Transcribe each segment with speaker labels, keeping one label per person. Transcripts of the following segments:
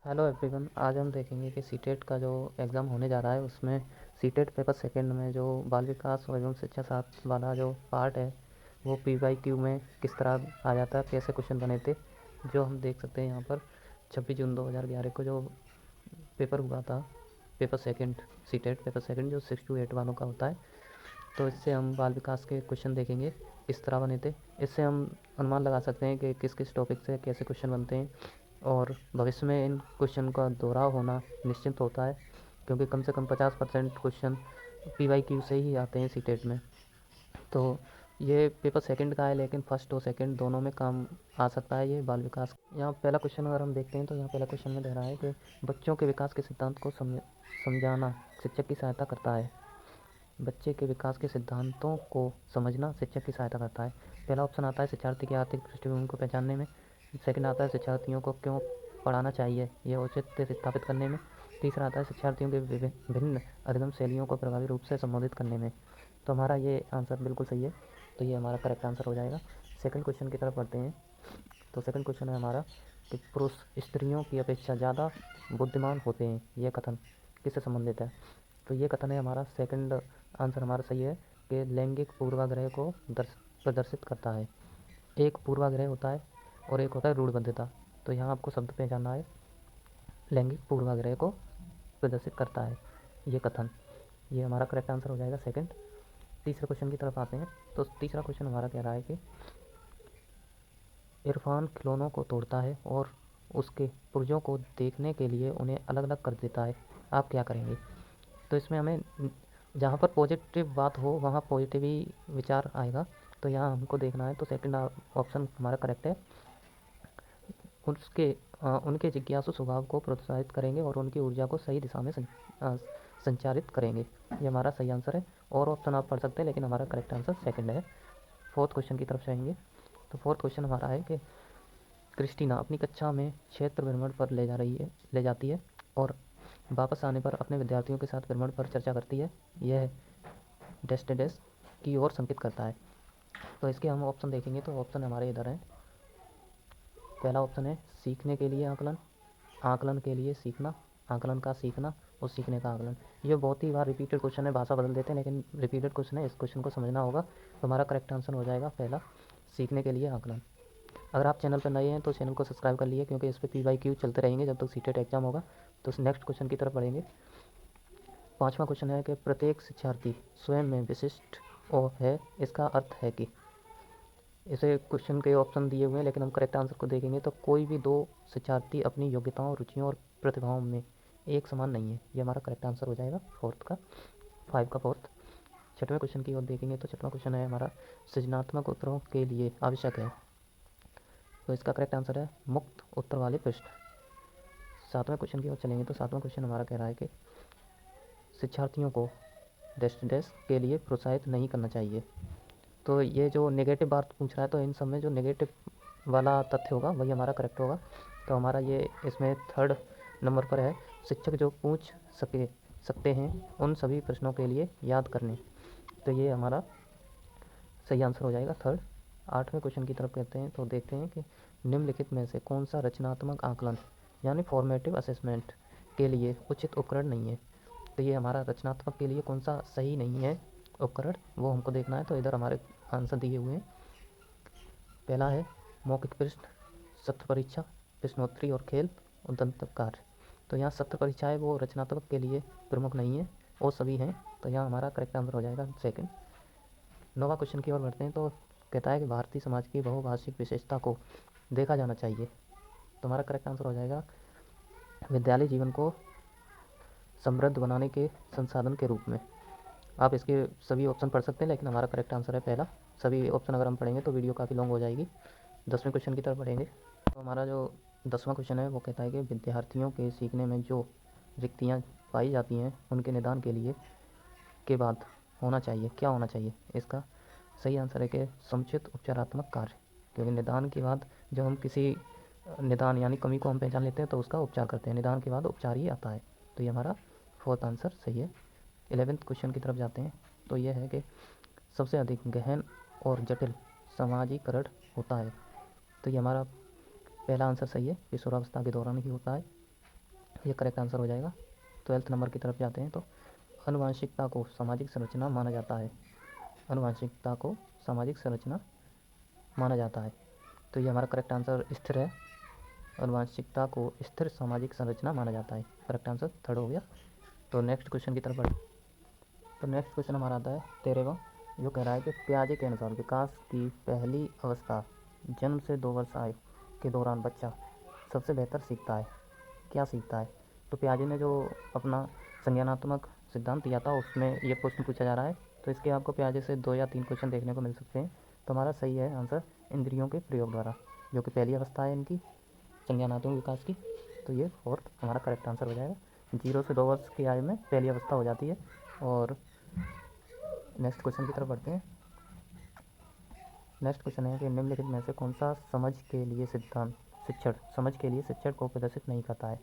Speaker 1: Hello everyone, आज हम देखेंगे कि सीटेट का जो एग्ज़ाम होने जा रहा है उसमें सीटेट पेपर सेकंड में जो बाल विकास एवं शिक्षा शास्त्र वाला जो पार्ट है वो पीवाईक्यू में किस तरह आ जाता है, कैसे क्वेश्चन बने थे। जो हम देख सकते हैं यहाँ पर 26 जून 2011 को जो पेपर हुआ था, paper second, CTET paper second जो 6 to 8 वालों का होता है। तो इससे हम बाल विकास के क्वेश्चन देखेंगे इस तरह बने थे। इससे हम अनुमान लगा सकते हैं कि किस किस टॉपिक से कैसे क्वेश्चन बनते हैं और भविष्य में इन क्वेश्चन का दोहराव होना निश्चित होता है, क्योंकि कम से कम 50% क्वेश्चन पीवाईक्यू से ही आते हैं सीटेट में। तो ये पेपर सेकंड का है, लेकिन फर्स्ट और सेकंड दोनों में काम आ सकता है ये बाल विकास। यहाँ पहला क्वेश्चन अगर हम देखते हैं तो यहाँ पहला क्वेश्चन में दे रहा है कि बच्चों के विकास के सिद्धांत को समझाना शिक्षक की सहायता करता है। बच्चे के विकास के सिद्धांतों को समझना शिक्षक की सहायता करता है। पहला ऑप्शन आता है शिक्षार्थी की आर्थिक पृष्ठभूमि को पहचानने में। सेकंड आता है शिक्षार्थियों को क्यों पढ़ाना चाहिए, यह औचित्य स्थापित करने में। तीसरा आता है शिक्षार्थियों के भिन्न अधिगम शैलियों को प्रभावी रूप से संबोधित करने में। तो हमारा ये आंसर बिल्कुल सही है, तो ये हमारा करेक्ट आंसर हो जाएगा। सेकंड क्वेश्चन की तरफ बढ़ते हैं। तो सेकंड क्वेश्चन है हमारा कि पुरुष स्त्रियों की अपेक्षा ज़्यादा बुद्धिमान होते हैं, यह कथन किससे संबंधित है। तो ये कथन है हमारा सेकंड आंसर हमारा सही है कि लैंगिक पूर्वाग्रह को प्रदर्शित करता है। एक पूर्वाग्रह होता है और एक होता है रूढ़बद्धता। तो यहाँ आपको शब्द पहचानना है, लैंगिक पूर्वाग्रह को प्रदर्शित करता है ये कथन, ये हमारा करेक्ट आंसर हो जाएगा सेकंड। तीसरे क्वेश्चन की तरफ आते हैं। तो तीसरा क्वेश्चन हमारा कह रहा है कि इरफान खिलौनों को तोड़ता है और उसके पुर्जों को देखने के लिए उन्हें अलग अलग कर देता है, आप क्या करेंगे। तो इसमें हमें जहाँ पर पॉजिटिव बात हो वहाँ पॉजिटिव ही विचार आएगा। तो यहाँ हमको देखना है, तो सेकंड ऑप्शन हमारा करेक्ट है। उसके उनके जिज्ञासु स्वभाव को प्रोत्साहित करेंगे और उनकी ऊर्जा को सही दिशा में संचारित करेंगे, ये हमारा सही आंसर है। और ऑप्शन आप पढ़ सकते हैं, लेकिन हमारा करेक्ट आंसर सेकंड है। फोर्थ क्वेश्चन की तरफ जाएंगे। तो फोर्थ क्वेश्चन हमारा है कि क्रिस्टीना अपनी कक्षा में क्षेत्र भ्रमण पर ले जाती है और वापस आने पर अपने विद्यार्थियों के साथ भ्रमण पर चर्चा करती है, यह डेस्टिनेस की ओर संकेत करता है। तो इसके हम ऑप्शन देखेंगे, तो ऑप्शन हमारे इधर हैं। पहला ऑप्शन है सीखने के लिए आकलन, आकलन के लिए सीखना, आकलन का सीखना और सीखने का आकलन। ये बहुत ही बार रिपीटेड क्वेश्चन है, भाषा बदल देते हैं लेकिन रिपीटेड क्वेश्चन है, इस क्वेश्चन को समझना होगा। तो हमारा करेक्ट आंसर हो जाएगा पहला, सीखने के लिए आकलन। अगर आप चैनल पर नए हैं तो चैनल को सब्सक्राइब कर लिए, क्योंकि इस पर पीवाईक्यू चलते रहेंगे जब तक सीटेट एग्जाम होगा। तो नेक्स्ट क्वेश्चन की तरफ बढ़ेंगे। पाँचवा क्वेश्चन है कि प्रत्येक शिक्षार्थी स्वयं में विशिष्ट और है, इसका अर्थ है कि। इसे क्वेश्चन के ऑप्शन दिए हुए हैं, लेकिन हम करेक्ट आंसर को देखेंगे तो कोई भी दो शिक्षार्थी अपनी योग्यताओं, रुचियों और प्रतिभाओं में एक समान नहीं है, ये हमारा करेक्ट आंसर हो जाएगा फोर्थ का, 5 का फोर्थ। छठवें क्वेश्चन की ओर देखेंगे। तो छठवां क्वेश्चन है हमारा सृजनात्मक उत्तरों के लिए आवश्यक है। तो इसका करेक्ट आंसर है मुक्त उत्तर वाले पृष्ठ। सातवें क्वेश्चन की ओर चलेंगे। तो सातवां क्वेश्चन हमारा कह रहा है कि शिक्षार्थियों को डैश के लिए प्रोत्साहित नहीं करना चाहिए। तो ये जो नेगेटिव बात पूछ रहा है, तो इन सब में जो नेगेटिव वाला तथ्य होगा वही हमारा करेक्ट होगा। तो हमारा ये इसमें थर्ड नंबर पर है, शिक्षक जो पूछ सकते हैं उन सभी प्रश्नों के लिए याद करने। तो ये हमारा सही आंसर हो जाएगा थर्ड। आठवें क्वेश्चन की तरफ कहते हैं। तो देखते हैं कि निम्नलिखित में से कौन सा रचनात्मक आकलन यानी फॉर्मेटिव असेसमेंट के लिए उचित उपकरण नहीं है। तो ये हमारा रचनात्मक के लिए कौन सा सही नहीं है उपकरण, वो हमको देखना है। तो इधर हमारे आंसर दिए हुए हैं। पहला है मौखिक प्रश्न, सत्र परीक्षा, प्रश्नोत्तरी और खेल और दंत कार्य। तो यहाँ सत्र परीक्षा है वो रचनात्मक के लिए प्रमुख नहीं है, वो सभी हैं। तो यहाँ हमारा करेक्ट आंसर हो जाएगा सेकंड। नौवां क्वेश्चन की ओर बढ़ते हैं। तो कहता है कि भारतीय समाज की बहुभाषिक विशेषता को देखा जाना चाहिए। तो हमारा करेक्ट आंसर हो जाएगा विद्यालय जीवन को समृद्ध बनाने के संसाधन के रूप में। आप इसके सभी ऑप्शन पढ़ सकते हैं, लेकिन हमारा करेक्ट आंसर है पहला। सभी ऑप्शन अगर हम पढ़ेंगे तो वीडियो काफ़ी लॉन्ग हो जाएगी। 10वें क्वेश्चन की तरफ बढ़ेंगे। तो हमारा जो 10वां क्वेश्चन है वो कहता है कि विद्यार्थियों के सीखने में जो रिक्तियाँ पाई जाती हैं उनके निदान के लिए के बाद होना चाहिए, क्या होना चाहिए। इसका सही आंसर है कि समुचित उपचारात्मक कार्य, क्योंकि निदान के बाद जब हम किसी निदान यानी कमी को हम पहचान लेते हैं तो उसका उपचार करते हैं, निदान के बाद उपचार ही आता है। तो ये हमारा फोर्थ आंसर सही है। 11वें क्वेश्चन की तरफ जाते हैं। तो यह है कि सबसे अधिक गहन और जटिल समाजीकरण होता है। तो ये हमारा पहला आंसर सही है, किशोरावस्था के दौरान ही होता है। ये करेक्ट आंसर हो जाएगा। 12th नंबर की तरफ जाते हैं तो आनुवंशिकता को सामाजिक संरचना माना जाता है। आनुवंशिकता को सामाजिक संरचना माना जाता है, तो ये हमारा करेक्ट आंसर स्थिर है। आनुवंशिकता को स्थिर सामाजिक संरचना माना जाता है। करेक्ट आंसर थर्ड हो गया। तो नेक्स्ट क्वेश्चन की तरफ बढ़े। तो नेक्स्ट क्वेश्चन हमारा आता है 13वां, जो कह रहा है कि पियाजे के अनुसार विकास की पहली अवस्था जन्म से 2 वर्ष आयु के दौरान बच्चा सबसे बेहतर सीखता है। क्या सीखता है? तो पियाजे ने जो अपना संज्ञानात्मक सिद्धांत दिया था उसमें ये प्रश्न पूछा जा रहा है। तो इसके आपको पियाजे से 2 या 3 क्वेश्चन देखने को मिल सकते हैं। तो हमारा सही है आंसर इंद्रियों के प्रयोग द्वारा, जो कि पहली अवस्था है इनकी संज्ञानात्मक विकास की। तो ये फोर्थ हमारा करेक्ट आंसर हो जाएगा। 0 से 2 वर्ष की आयु में पहली अवस्था हो जाती है। और नेक्स्ट क्वेश्चन की तरफ बढ़ते हैं। नेक्स्ट क्वेश्चन है कि निम्नलिखित में से कौन सा समझ के लिए शिक्षण को प्रदर्शित नहीं करता है।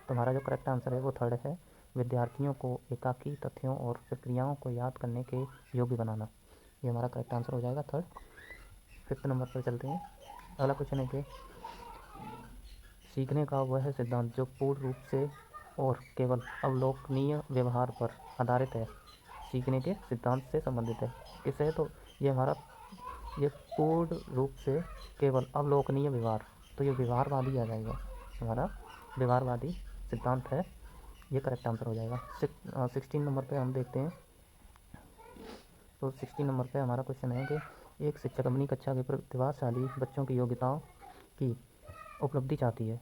Speaker 1: तो हमारा जो करेक्ट आंसर है वो थर्ड है, विद्यार्थियों को एकाकी तथ्यों और प्रक्रियाओं को याद करने के योग्य बनाना। ये हमारा करेक्ट आंसर हो जाएगा थर्ड। 5th नंबर पर चलते हैं। अगला क्वेश्चन है कि सीखने का वह सिद्धांत जो पूर्ण रूप से और केवल अवलोकनीय व्यवहार पर आधारित है, सीखने के सिद्धांत से संबंधित है। किससे है? तो ये पूर्ण रूप से केवल अवलोकनीय व्यवहार, तो ये व्यवहारवादी आ जाएगा। हमारा व्यवहारवादी सिद्धांत है, ये करेक्ट आंसर हो जाएगा। 16 नंबर पे हम देखते हैं। तो 16 नंबर पे हमारा क्वेश्चन है कि एक शिक्षक अपनी कक्षा के प्रतिभाशाली बच्चों की योग्यताओं की उपलब्धि चाहती है।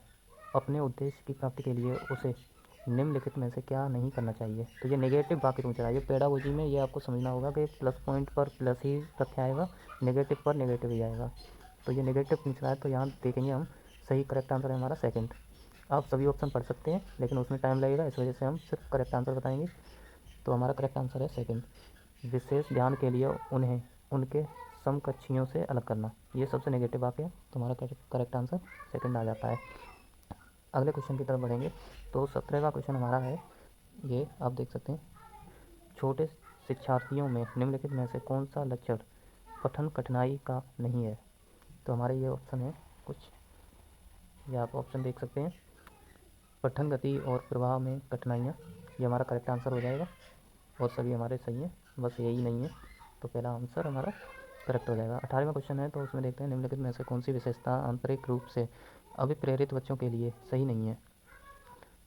Speaker 1: अपने उद्देश्य की प्राप्ति के लिए उसे निम्नलिखित में से क्या नहीं करना चाहिए। तो ये नेगेटिव वाक्य पूछ रहा है। ये पेडागोजी में ये आपको समझना होगा कि प्लस पॉइंट पर प्लस ही तथ्य आएगा, नेगेटिव पर नेगेटिव ही आएगा। तो ये नेगेटिव पूछ रहा है, तो यहाँ देखेंगे हम सही करेक्ट आंसर है हमारा सेकंड। आप सभी ऑप्शन पढ़ सकते हैं लेकिन उसमें टाइम लगेगा, इस वजह से हम सिर्फ करेक्ट आंसर बताएंगे। तो हमारा करेक्ट आंसर है सेकंड, विशेष ध्यान के लिए उन्हें उनके समकक्षियों से अलग करना। ये सबसे नेगेटिव वाक्य है, तो हमारा करेक्ट आंसर सेकंड आ जाता है। अगले क्वेश्चन की तरफ बढ़ेंगे। तो 17वां क्वेश्चन हमारा है, ये आप देख सकते हैं, छोटे शिक्षार्थियों में निम्नलिखित में से कौन सा लक्षण पठन कठिनाई का नहीं है। तो हमारे ये ऑप्शन है कुछ, ये आप ऑप्शन देख सकते हैं, पठन गति और प्रवाह में कठिनाइयाँ, ये हमारा करेक्ट आंसर हो जाएगा। और सभी हमारे सही हैं, बस यही नहीं है, तो पहला आंसर हमारा करेक्ट हो जाएगा। 18वां क्वेश्चन है, तो उसमें देखते हैं निम्नलिखित में से कौन सी विशेषता आंतरिक रूप से अभिप्रेरित बच्चों के लिए सही नहीं है।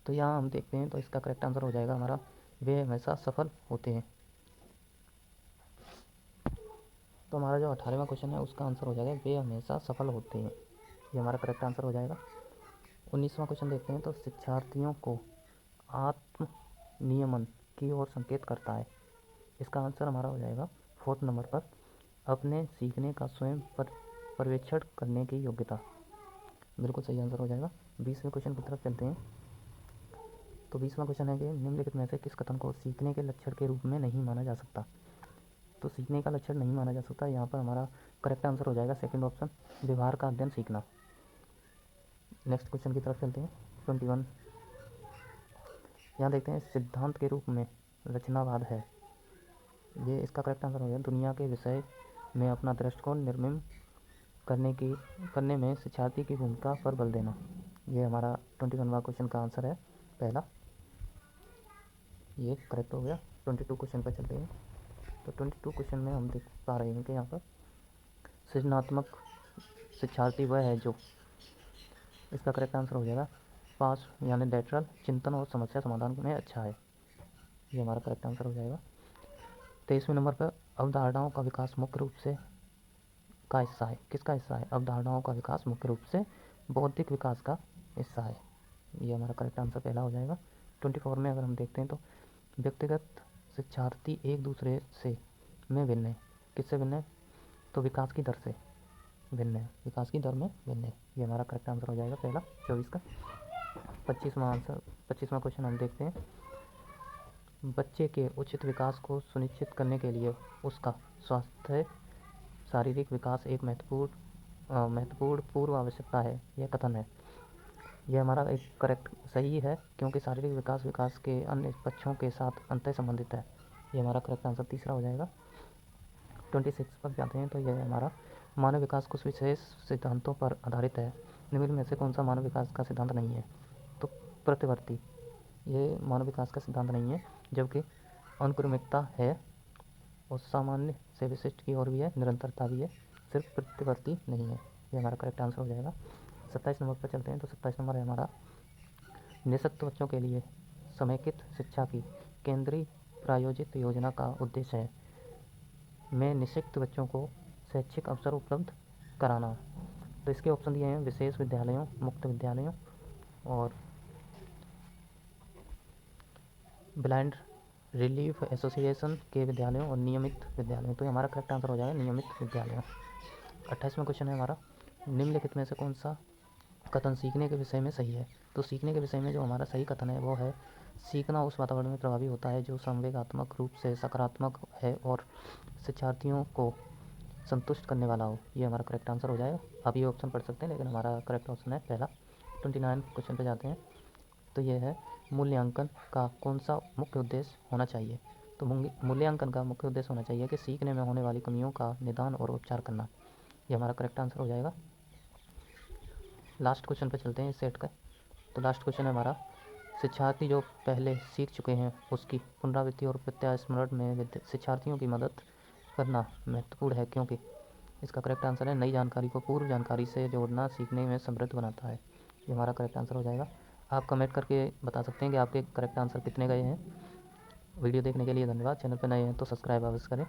Speaker 1: तो यहाँ हम देखते हैं, तो इसका करेक्ट आंसर हो जाएगा हमारा, वे हमेशा सफल होते हैं। तो हमारा जो 18वां क्वेश्चन है उसका आंसर हो जाएगा वे हमेशा सफल होते हैं, ये हमारा करेक्ट आंसर हो जाएगा। 19वां क्वेश्चन देखते हैं। तो शिक्षार्थियों को आत्म नियमन की ओर संकेत करता है। इसका आंसर हमारा हो जाएगा 4th नंबर पर, अपने सीखने का स्वयं पर्यवेक्षण करने की योग्यता। बिल्कुल सही आंसर हो जाएगा। 20वें क्वेश्चन की तरफ चलते हैं। तो 20वां क्वेश्चन है कि निम्नलिखित में से किस कथन को सीखने के लक्षण के रूप में नहीं माना जा सकता। तो सीखने का लक्षण नहीं माना जा सकता, यहाँ पर हमारा करेक्ट आंसर हो जाएगा सेकंड ऑप्शन, व्यवहार का अध्ययन सीखना। नेक्स्ट क्वेश्चन की तरफ चलते हैं। 21, यहाँ देखते हैं, सिद्धांत के रूप में रचनावाद है। ये इसका करेक्ट आंसर हो जाएगा दुनिया के विषय में अपना दृष्टिकोण निर्मित करने में शिक्षार्थी की भूमिका पर बल देना। ये हमारा 21वां क्वेश्चन का आंसर है पहला, ये करेक्ट हो गया। 22 क्वेश्चन पर चलते हैं। तो 22 क्वेश्चन में हम देख पा रहे हैं कि यहाँ पर सृजनात्मक शिक्षार्थी वह है जो, इसका करेक्ट आंसर हो जाएगा पास, यानी लेटरल चिंतन और समस्या समाधान में अच्छा है, ये हमारा करेक्ट आंसर हो जाएगा। 23वें नंबर पर अवधारणाओं का विकास मुख्य रूप से का हिस्सा है। किसका हिस्सा है? अवधारणाओं का विकास मुख्य रूप से बौद्धिक विकास का हिस्सा है, ये हमारा करेक्ट आंसर पहला हो जाएगा। 24 में अगर हम देखते हैं तो व्यक्तिगत शिक्षार्थी एक दूसरे से में भिन्न है। किससे भिन्न है? तो विकास की दर से भिन्न है, विकास की दर में भिन्न है, ये हमारा करेक्ट आंसर हो जाएगा पहला 24 का। 25वां क्वेश्चन हम देखते हैं, बच्चे के उचित विकास को सुनिश्चित करने के लिए उसका स्वास्थ्य शारीरिक विकास एक महत्वपूर्ण पूर्व आवश्यकता है, यह कथन है। यह हमारा एक करेक्ट सही है, क्योंकि शारीरिक विकास के अन्य पक्षों के साथ अंतः संबंधित है, ये हमारा करेक्ट आंसर तीसरा हो जाएगा। 26 पर जाते हैं। तो यह हमारा मानव विकास कुछ विशेष सिद्धांतों पर आधारित है, निम्न में से कौन सा मानव विकास का सिद्धांत नहीं है। तो प्रतिवर्ती ये मानव विकास का सिद्धांत नहीं है, जबकि अनुक्रमिकता है और सामान्य से विशिष्ट की ओर भी है, निरंतरता भी है, सिर्फ प्रतिवर्ती नहीं है। ये हमारा करेक्ट आंसर हो जाएगा। 27 नंबर पर चलते हैं। तो 27 नंबर है हमारा, निःशक्त बच्चों के लिए समेकित शिक्षा की केंद्रीय प्रायोजित योजना का उद्देश्य है में निःशक्त बच्चों को शैक्षिक अवसर उपलब्ध कराना। तो इसके ऑप्शन दिए हैं विशेष विद्यालयों, मुक्त विद्यालयों और ब्लाइंड रिलीफ एसोसिएशन के विद्यालयों और नियमित विद्यालयों। तो हमारा करेक्ट आंसर हो जाएगा नियमित विद्यालयों। 28वां क्वेश्चन है हमारा, निम्नलिखित में से कौन सा कथन सीखने के विषय में सही है। तो सीखने के विषय में जो हमारा सही कथन है वो है, सीखना उस वातावरण में प्रभावी होता है जो संवेगात्मक रूप से सकारात्मक है और शिक्षार्थियों को संतुष्ट करने वाला हो। ये हमारा करेक्ट आंसर हो जाएगा। आप ये ऑप्शन पढ़ सकते हैं, लेकिन हमारा करेक्ट ऑप्शन है पहला। 29 क्वेश्चन पे जाते हैं। तो ये है, मूल्यांकन का कौन सा मुख्य उद्देश्य होना चाहिए। तो मूल्यांकन का मुख्य उद्देश्य होना चाहिए कि सीखने में होने वाली कमियों का निदान और उपचार करना। ये हमारा करेक्ट आंसर हो जाएगा। लास्ट क्वेश्चन पे चलते हैं इस सेट का। तो लास्ट क्वेश्चन है हमारा, शिक्षार्थी जो पहले सीख चुके हैं उसकी पुनरावृत्ति और प्रत्यास्मरण में शिक्षार्थियों की मदद करना महत्वपूर्ण है, क्योंकि इसका करेक्ट आंसर है, नई जानकारी को पूर्व जानकारी से जोड़ना सीखने में समृद्ध बनाता है। ये हमारा करेक्ट आंसर हो जाएगा। आप कमेंट करके बता सकते हैं कि आपके करेक्ट आंसर कितने गए हैं। वीडियो देखने के लिए धन्यवाद। चैनल पर नए हैं तो सब्सक्राइब अवश्य करें।